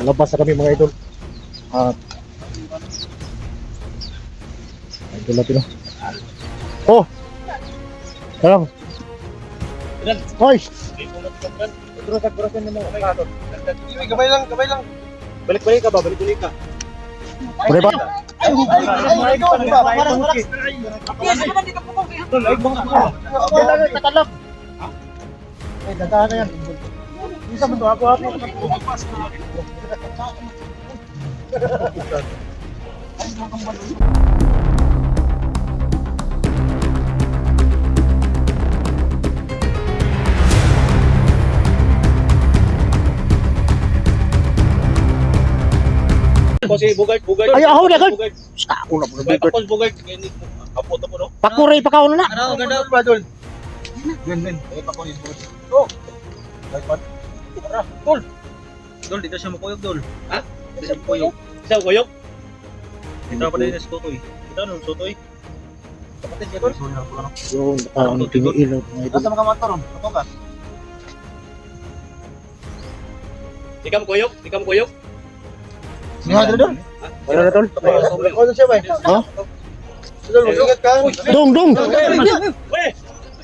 Labas na kami mga idol. At idol natin no. Oh! Salam. Hoy! Gabay lang. Balik-balik ka ba? Balik-balik ka. Boleh ba? Kasi bugard. Ay, ako na kan. Bugard. Ako na May pakos bugard. Kapoto po no? Pakuray pa ka na. Ano, ganda pa dol. Men. Ay pakos bugard. Oh. Dapat. Tara, dol. Dol, dito siya makuyog dol. Ha? Dito siya makuyog. Siya kuyok. Dito pa din sa tutoy. Dito nung tutoy. Kapatid niya dol. Yung ano tiniil mga idol. Asa mga motor? Ako ka. Ikam kuyok. Siya dol. Wala na tol. Ano siya ba? Ha? Dol, mag-ingat ka. Dong.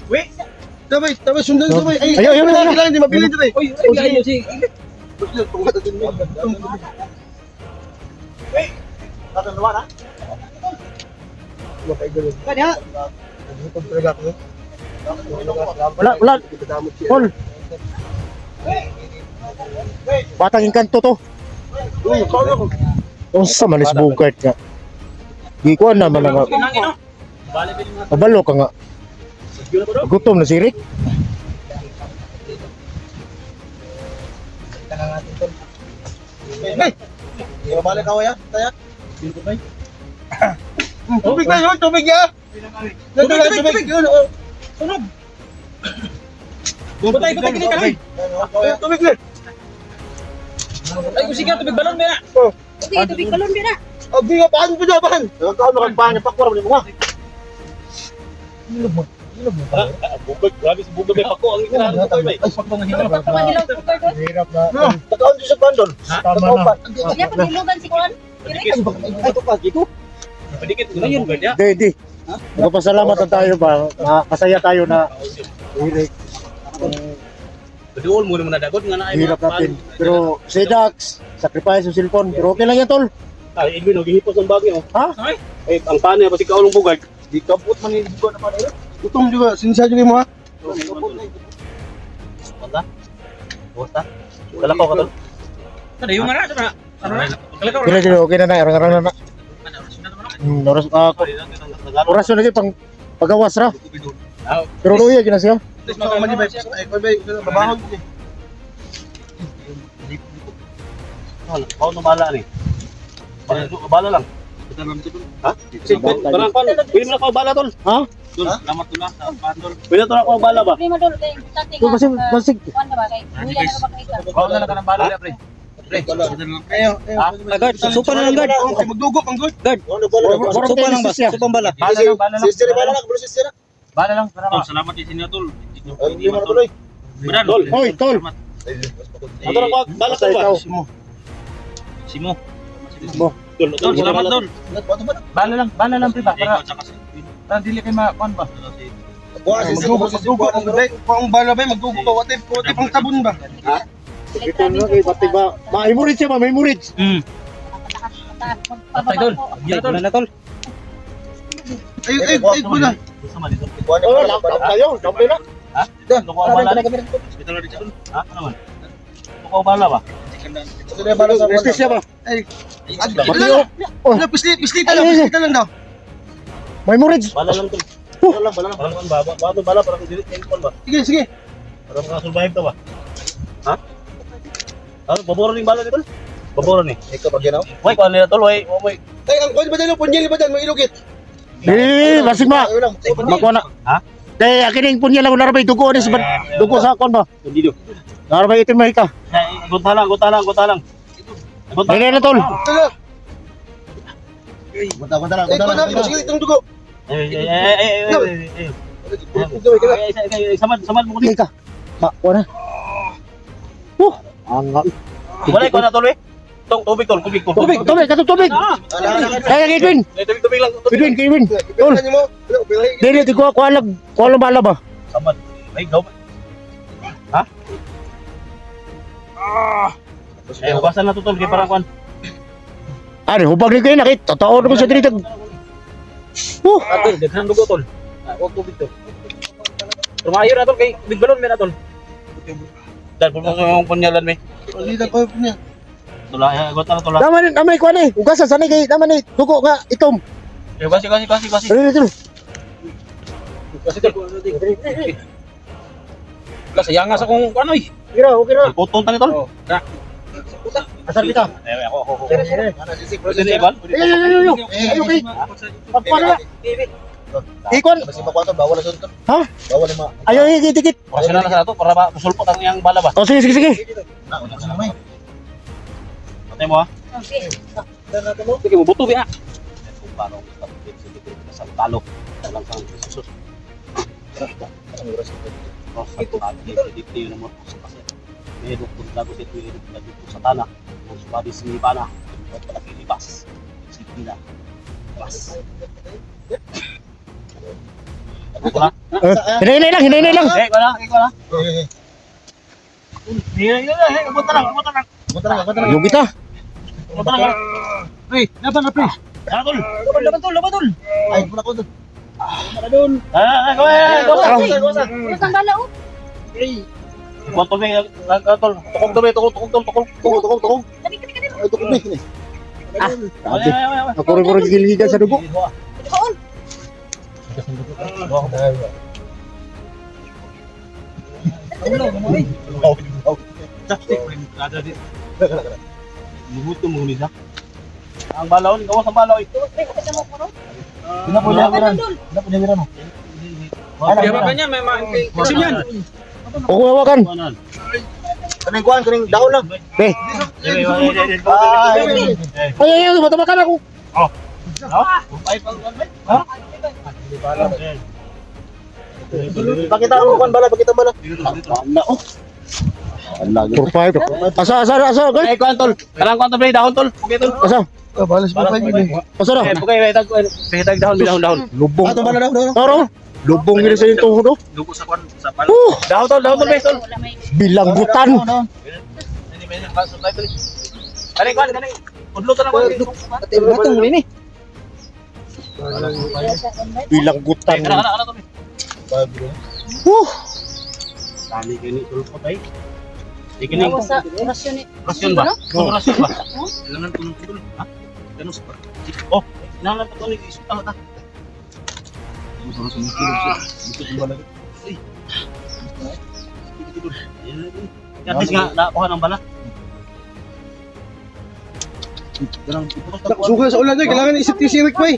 Wait. Tabay, sundan tabay. Ay, Ayaw. kailangan di mabili tabay. Uy, ayaw si. Tatanawa na? Kanya? Wala. Tol. Batang inkanto to. Unsa man is bugard nga. Di ko naman nga. Kabalo ka nga. Gutom na si Rick. Hey! Balik ako ya? Taya? Tubig na yun! Tubig ya! Tubig! Sunog! Butay, kini ka! Tubig na! Ay, kusiga tubig balon mena. Sige, tubig balon din na. Abi nga, paano pa daban? Ikaw nakagbahan ng pakwara mo nga. Bugard, grabe si bugard may pako ang ikinahan ko bay. Ay, sakto nga hirap. Pagpahilaw ko ko. Hirap na. Takaon siya sa bandol. Tama na. Kanya paghilugan si Kuan. Padikit. Ay, ito pa, dito. Padikit ko na yun bugard ya. Di. Magpasalamat na tayo ba? Masaya tayo na Rick. Beduol mo naman nadagot nga na ay Hirap natin. Pero si Dax, sacrifice yung cellphone. Pero okay lang yan tol. Ay, Edwin, gihipos ang bagyo. Ha? Eh, ang paano pati kaulong bugard. Di kaput man yung ko na pa rin. Gutom juga, sinisa juga mo ha. Basta. Basta. Kalakaw ka tol. Kada yung nga na. Kalakaw. Kira okay na na. Arang-arang na na. Oras oras yun lagi pang pagawas ra. Pero luya gina siya. Babahog. Kau nabala ni. Bala lang. Ha? Barang pan. Pwede mo na kau bala tol. Ha? Tol, salamat tol sa pandol. Pwede to na kau bala ba? Prima dol kay tati. Kung basig. Kuan ka ba kay? Buya na ba kay ka? Kau na ka ng bala pre. Guard, supa na lang guard. Magdugo ang guard. Guard. Supa lang ba? Supang bala. Bala lang. Sister, bala lang. Bro, sister. Bala lang. Tol, salamat din sinyo tol. Hindi mo tuloy. Beran tol. Hoy, tol. Ato na ko bala tol ba? Simo. Mo. Tol, salamat tol. Bala lang pre ba? Para dili kay ma-kon ba? Magdugo ang guard. Kung bala ba magdugo ka wate pang tabon ba? Ito na kay pati ba? Ma-hemorrhage siya, ma-hemorrhage. Patay dol. Wala na tol. Ay, ko na. Oh, laptop tayo. Dami na. Ha? Luko bala na kami. Hospital na dito. Ha? Ano man? Luko bala ba? Justice siya ba? Ay, Oh, pislita lang daw. ma-hemorrhage. Bala lang tol. Bala lang. Bala para kung dili cellphone ba? Sige. Para makasurvive to ba? Ha? Ano, baboro ning bala ni tol? Baboro ni. Ikaw pag yan Wait, kuan nila tol, wait. Ay, ang kwan ba dyan? Punyali ba dyan? May ilugit. Basig ma. Makuha na. Ha? Dahil akin yung punya lang narabay. Dugo ni sa dugo sa kon ba? Hindi do. Narabay itin mahika. Gunta lang. Dili na tol. Punta lang. Sige, itong dugo. Samad mo ko Mahika. Makuha na. Angal. Wala ko na tol eh. Tubig tol, tubig tol. Tubig, tubig, katong tubig. Ay, Edwin. Tubig lang, tubig. Edwin, Edwin. Tol. Dili, di ko alam bala ba? Samad. Ay, gaw. Ha? Eh, hubasan na to tol, kay parang kuan. Ano, hubag ni kayo nakit. Totoo naman sa dili. Tol, daghan dugo tol. Huwag tubig tol. Rumayo na tol kay big balon mi na tol. Dan pulmo yung punyalan mi. Alida pa niya. Tula, got na tol. Naman ko ani. Ugasan sanay kay naman ni dugo nga itom. Eh, kasi. Dili, dili. Kasi tol. Kasi yangas akong ano eh. Kira, okay ra. Button tani tol. Asar kita. Eh, ako. Sisig. Pwede na iban? Ayo, kay. Pagpala. Ikon. Basi pa kwato bawal sa sunod. Ha? Bawal ma. Ayo, dikit. Pasyon na sa to para ba musulpot ang iyang bala ba? Oh, sige. Na una sa may. Patay mo ha. Okay. Sige mo buto biya. Kung paano sa talo. Lang sang susus. Ito yung mo sa kasi. May doktor lago sa ito yung sa tana. Kung subabi sinibana. Palagi libas. Sipila. Bas. Wala. Hinay lang. Eh, wala. Buta lang. Punta na. Yung kita. Buta lang. Pre, laban na pre. Tol. Laban tol. Ay, pula ko doon. Go. Uras ang bala oh. Kuanto may tol. Tukong. Kani. Ay, tukod na. Sabi. Ako rin gigiligan sa dugo. Kaon. Ang balaw, gawas ang balaw ito. Kita mo ko no. Pinapuliran. Pinapuliran mo. Kaya ba ganyan, may kasi yan. Ako hawakan. Kaning kuan, kaning daon lang. Be. Ay, matabakan ako. Pakita mo kuan bala, pakita bala. Wala oh. For 5. Asa, guys. Eh, kuan tol. Kanang kuan tol, dahon tol. Okay tol. Asa? Balas pa pa yun. Asa na? Eh, okay, petag dahon. Lubong. Ato bala daw. Taro. Lubong gini sa ito, no? Dugo sa kuan sa palo. Dahon tol, Wala may. bilanggutan. Ini may pasok tayo tol. Kani. Udlo ta na kuan. Batong ini. Bilanggutan. Kana tol. Tali kini sulpot ay. Ikini Ako sa rasyon ni. rasyon ba? Rasyon ba? Kailangan tulong. Ha? Ganun sa par. Oh, inalan pa to ni isuta ta. At least nga, nakuha ng bala. Suga sa ulan niya, kailangan isip-isip pa eh.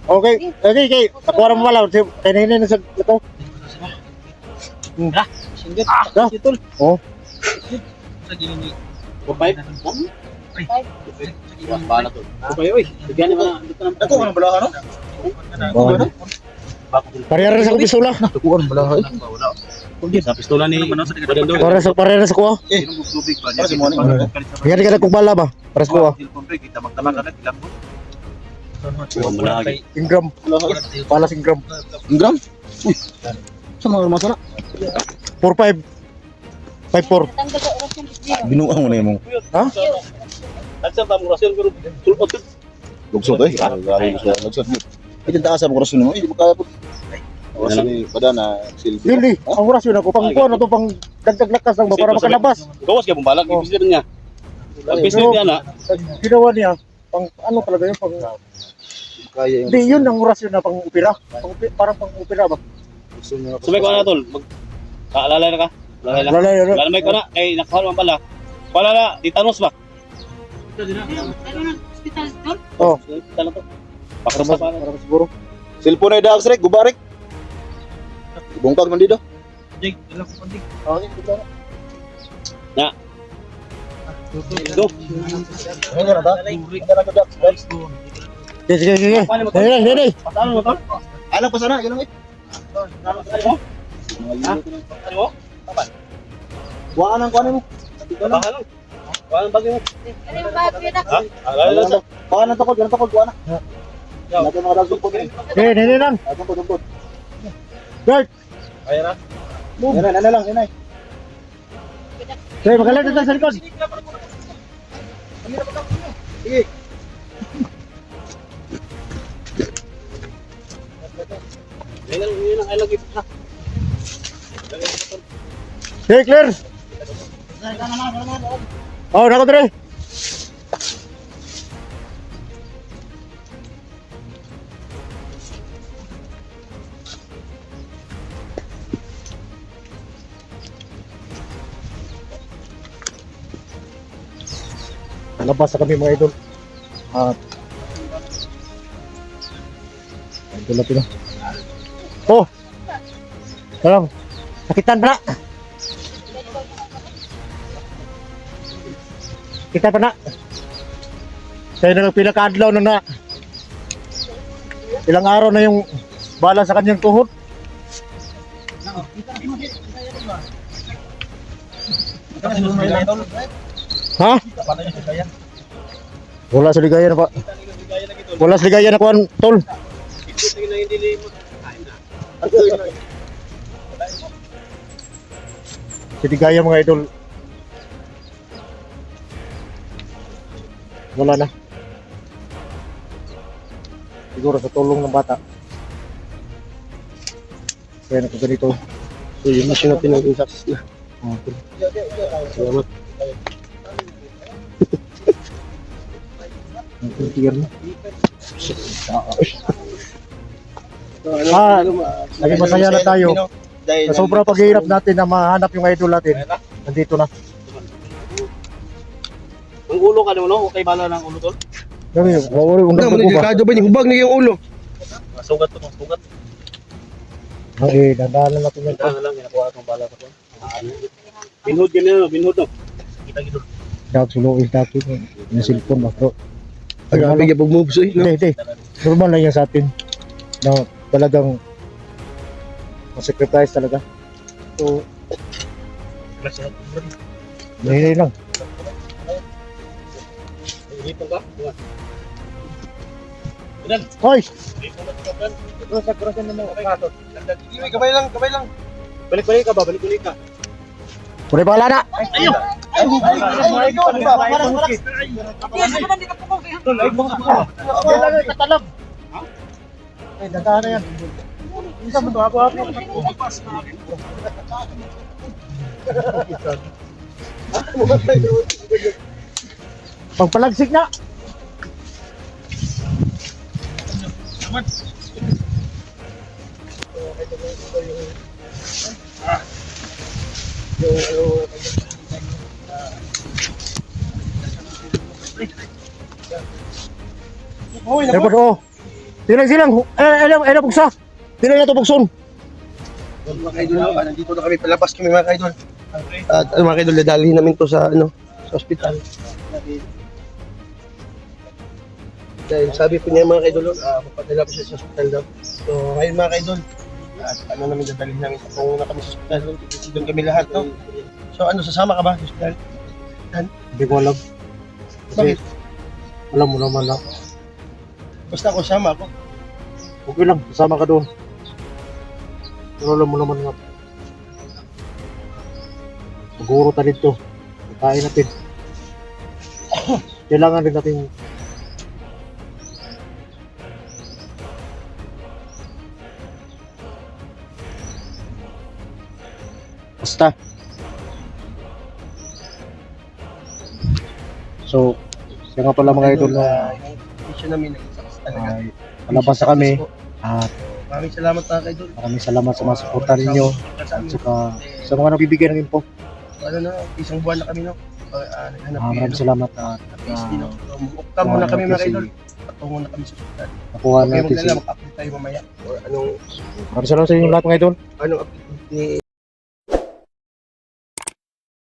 Okay. Nakuha mo pala. Kaya na sa ito. Dah, singgit. Dah. Tol. Oh. Sa gilid ni. Kupay. Bala tol. Kupay oy. Bigyan mo na dito ng Ako ang bala ano? Parehara sa pistola. Ako ang bala. Sa pistola ni Badendo. Parehara sa kuha. Tubig ba? Para si Moni. Yan ka na kung bala ba? Para sa kuha. Kita magtama ka na ilang mo. Malagi. Ingram. Palas Ingram. Ingram? Uy. Saan mga masara? 4-5. 5-4. Tanggal sa rasyon ni. Binuang mo na yung Ha? Nagsa ta mo rasyon pero sulpot yun. lugsot eh. Lugsot. Ito taas sa mga rason mo. Hindi mo kaya po. Kasi pada na silbi. Hindi. Ang oras yun ako. Pang kuha na to. Pang dagdag lakas lang ba? Para makalabas. Gawas ka bumbalak, ibisir niya. Ang business niya na. Ginawa niya. Pang ano talaga yun? Pang... Kaya yung Hindi yun ang oras yun na pang upira. Parang pang upira ba? gusto niya. Sumay ko na tol. Kaalalay na ka. Lalay lang. Lalay. Lalay ko na. Kay nakuha man pala. Wala na. Titanos ba? Hospital tol. Oh. Tala to. Pakras sa pala. Para siguro. Cellphone ay daag srek, gubarik. Bungkag man dito. Jig, ilang ko pandig. Okay, dito na. Na. Do. Ano na ta? Ano na daag? Sige. Dali. Patalo mo tol? Alam pa sana, yun ang Ano mo? Waan ang kuanin mo. Patalo. Kuha ang bagay mo. Ano yung bag yun ah? Ha? Alala sa. Baka nang takot, kuha na. Natin mga dagsong po din. Hindi lang. Dumpot. Guard! Kaya na. Yan lang, yan ay. Sige, magalang dito sa likod. Sige. Yun ang ilagay pa. Sige, clear. Oh, nako dire. Labas na kami mga idol. At idol natin na. Oh! Salam. Sakitan pala. Kita pa na. Kaya nagpila ka adlaw na ilang araw na yung bala sa kanyang tuhod. Ha? Wala sa ligaya na pa. Wala sa ligaya na kuan tol. Sa ligaya mga idol. Wala na. Siguro sa tulong ng bata. Kaya na ganito. So, yung mission natin ng success na. Okay. Salamat. Tiyan mo. Naging masaya na tayo. Sa sobrang paghihirap natin na mahanap yung idol natin. Nandito na. Ang ulo ka no? Okay bala ng ulo tol? Kami, wawari kung Ano, nagpupo ba? ba ni hubag na yung ulo? Masugat to, masugat. Okay, dandahan na natin yan. Ito na lang, ginakuha itong bala ko to. Binhod ka na, binhod no? Kita gito. Dak, suluin tayo. Yung cellphone ba, bro? Grabe ka pag-moves eh. No? Hindi. Normal lang yan sa atin. Na talagang masacrifice talaga. So, mahinay lang. Dito ka? Hoy! Kamay lang. Balik-balik ka ba? Balik-balik ka. Puri pala na! Ayun! Ay, dandahan na yan. Isa mo to, ako. Pagpalagsik na! Airport, oh. Tilang silang. Pugsa. Tilang na ito pugson. Mga kaidol, nandito na kami, palabas kami mga kaidol. At mga kaidol, dadalhin namin to sa sa ospital. Dahil sabi po niya mga kaidol, mapadala po siya sa ospital daw. So ngayon mga kaidol, at namin dadalhin namin, kung na kami sa ospital, doon kami lahat, no? So sasama ka ba sa ospital? Hindi ko alam. Kasi, Bakit? alam mo naman na. Basta ako sama ako. Okay lang, kasama ka doon. Pero alam mo naman nga. Maguro tayo dito. Kain natin. Kailangan rin natin basta. So, kaya nga pala mga idol na Mission namin nag-success talaga. palabas na kami. At Maraming salamat mga kaidol. maraming salamat sa mga suporta ninyo. At saka sa mga nagbibigay ng info. Ano na, isang buwan na kami, no? Naghanap Maraming salamat at Ukta muna kami mga kaidol. Patungo na kami sa ospital. nakuha Okay, natin magdala, si mag-update tayo mamaya. Or anong maraming salamat sa inyo lahat mga idol. update ni